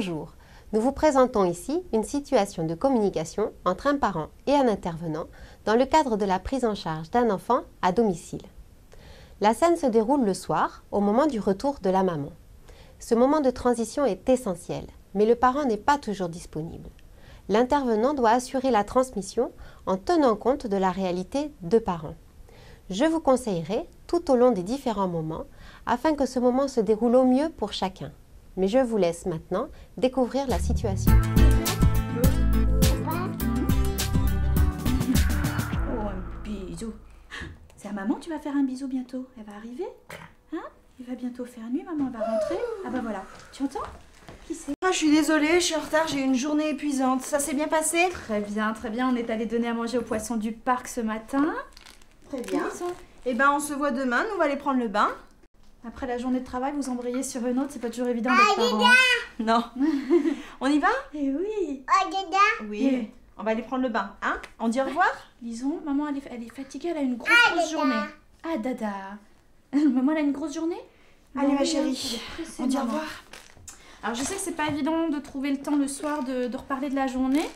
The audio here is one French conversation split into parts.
Bonjour, nous vous présentons ici une situation de communication entre un parent et un intervenant dans le cadre de la prise en charge d'un enfant à domicile. La scène se déroule le soir, au moment du retour de la maman. Ce moment de transition est essentiel, mais le parent n'est pas toujours disponible. L'intervenant doit assurer la transmission en tenant compte de la réalité de parents. Je vous conseillerai tout au long des différents moments afin que ce moment se déroule au mieux pour chacun. Mais je vous laisse maintenant découvrir la situation. Oh, un bisou. C'est à maman, tu vas faire un bisou bientôt. Elle va arriver. Hein? Il va bientôt faire nuit, maman va rentrer. Ah bah voilà, tu entends? Qui c'est? Ah, je suis désolée, je suis en retard, j'ai eu une journée épuisante. Ça s'est bien passé? Très bien, très bien. On est allé donner à manger aux poissons du parc ce matin. Très bien. Ils sont- Eh ben, on se voit demain, nous on va aller prendre le bain. Après la journée de travail, vous embrayez sur une autre, c'est pas toujours évident d'être parent. Non. On y va? Eh oui. Oui. On va aller prendre le bain, hein? On dit au revoir? Disons, maman elle est fatiguée, elle a une grosse journée. Ah dada. Maman elle a une grosse journée? Allez, ma Oui, chérie. elle est pressée, On dit au maman. revoir? Alors je sais que c'est pas évident de trouver le temps le soir de reparler de la journée.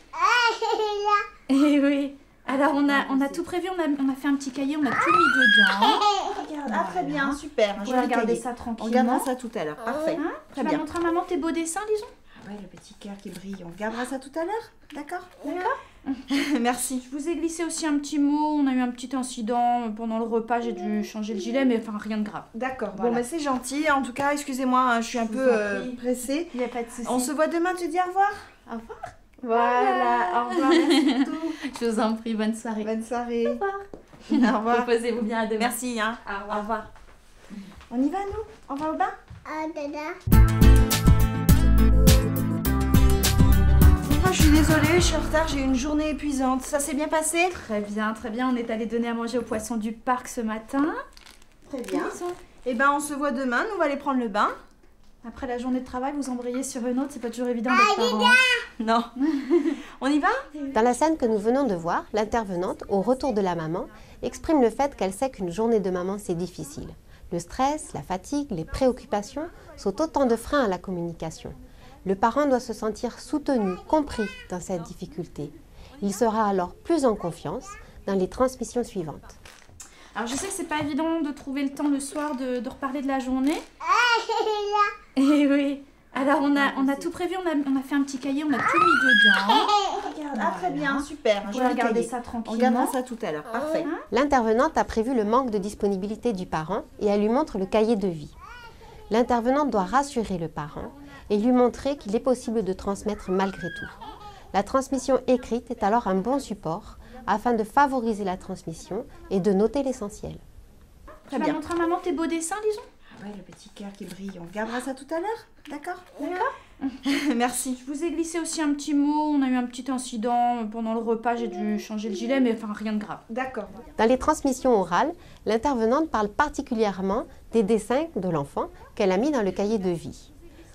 Eh oui. Alors on a tout prévu, on a fait un petit cahier, on a tout mis dedans. Regarde, ah très bien, super. On Je va vais regarder regarder ça On tranquillement. regardera ça tout à l'heure, parfait. Hein? Très Tu vas bien. montrer à maman tes beaux dessins, disons. Ah ouais, le petit cœur qui brille, on regardera ça tout à l'heure, d'accord? D'accord. Merci. Je vous ai glissé aussi un petit mot, on a eu un petit incident pendant le repas, j'ai dû changer le gilet, mais enfin rien de grave. D'accord, Voilà. bon, mais c'est gentil. En tout cas, excusez-moi, hein, je suis un Je peu vous en prie. pressée. Il n'y a pas de souci. On se voit demain, tu dis au revoir? Au revoir. Voilà, au revoir, merci beaucoup. Je vous en prie, bonne soirée. Bonne soirée. Au revoir. Au revoir. Reposez-vous bien à demain. Merci, hein. Au revoir. On y va, nous? On va au bain? Ah, je suis désolée, je suis en retard, j'ai eu une journée épuisante. Ça s'est bien passé? Très bien, très bien. On est allé donner à manger aux poissons du parc ce matin. Très bien. Ils sont- Eh ben, on se voit demain, nous on va aller prendre le bain. Après la journée de travail, vous embrayez sur une autre, c'est pas toujours évident d'être parent. Non. On y va? Dans la scène que nous venons de voir, l'intervenante, au retour de la maman, exprime le fait qu'elle sait qu'une journée de maman c'est difficile. Le stress, la fatigue, les préoccupations sont autant de freins à la communication. Le parent doit se sentir soutenu, compris dans cette difficulté. Il sera alors plus en confiance dans les transmissions suivantes. Alors je sais que c'est pas évident de trouver le temps le soir de reparler de la journée. Eh oui. Alors on a tout prévu, on a fait un petit cahier, on a tout mis dedans. Regarde, ah très bien, super. On Je va vais regarder regarder ça On tranquillement. regardera ça tout à l'heure, parfait. Hein? L'intervenante a prévu le manque de disponibilité du parent et elle lui montre le cahier de vie. L'intervenante doit rassurer le parent et lui montrer qu'il est possible de transmettre malgré tout. La transmission écrite est alors un bon support afin de favoriser la transmission et de noter l'essentiel. Très Tu vas bien. montrer à maman tes beaux dessins, disons. Ah ouais, le petit cœur qui brille, on regardera ça tout à l'heure, d'accord? D'accord. Merci. Je vous ai glissé aussi un petit mot, on a eu un petit incident pendant le repas, j'ai dû changer le gilet, mais enfin rien de grave. D'accord. Dans les transmissions orales, l'intervenante parle particulièrement des dessins de l'enfant qu'elle a mis dans le cahier de vie.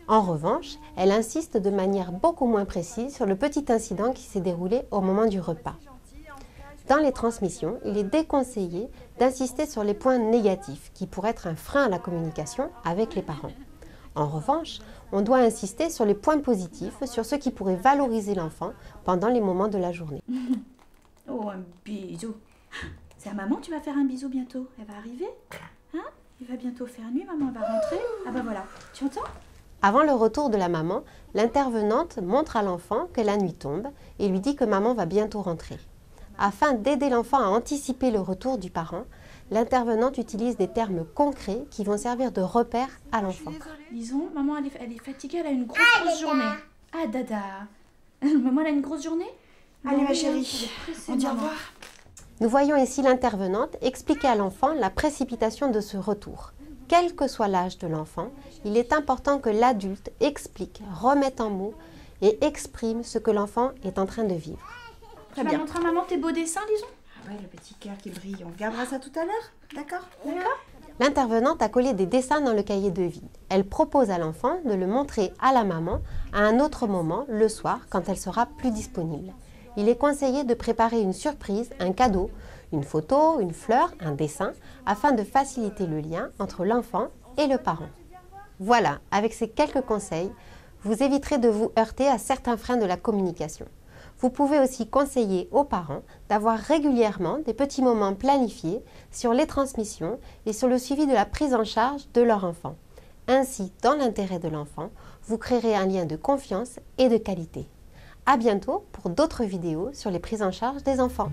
En revanche, elle insiste de manière beaucoup moins précise sur le petit incident qui s'est déroulé au moment du repas. Dans les transmissions, il est déconseillé d'insister sur les points négatifs qui pourraient être un frein à la communication avec les parents. En revanche, on doit insister sur les points positifs, sur ce qui pourrait valoriser l'enfant pendant les moments de la journée. Oh, un bisou. C'est à maman, tu vas faire un bisou bientôt. Elle va arriver. Hein? Il va bientôt faire nuit, maman va rentrer. Ah bah voilà, tu entends? Avant le retour de la maman, l'intervenante montre à l'enfant que la nuit tombe et lui dit que maman va bientôt rentrer. Afin d'aider l'enfant à anticiper le retour du parent, l'intervenante utilise des termes concrets qui vont servir de repère à l'enfant. Disons, maman elle est fatiguée, elle a une grosse journée. Ah dada. Maman elle a une grosse journée? Allez, ma Oui, chérie. elle est pressée, On dit au maman. revoir? Nous voyons ici l'intervenante expliquer à l'enfant la précipitation de ce retour. Quel que soit l'âge de l'enfant, il est important que l'adulte explique, remette en mots et exprime ce que l'enfant est en train de vivre. Très Tu vas bien. montrer à maman tes beaux dessins, disons. Ah ouais, le petit cœur qui brille, on regardera ça tout à l'heure, d'accord? L'intervenante a collé des dessins dans le cahier de vie. Elle propose à l'enfant de le montrer à la maman à un autre moment, le soir, quand elle sera plus disponible. Il est conseillé de préparer une surprise, un cadeau, une photo, une fleur, un dessin, afin de faciliter le lien entre l'enfant et le parent. Voilà, avec ces quelques conseils, Vous éviterez de vous heurter à certains freins de la communication. Vous pouvez aussi conseiller aux parents d'avoir régulièrement des petits moments planifiés sur les transmissions et sur le suivi de la prise en charge de leur enfant. Ainsi, dans l'intérêt de l'enfant, vous créerez un lien de confiance et de qualité. À bientôt pour d'autres vidéos sur les prises en charge des enfants.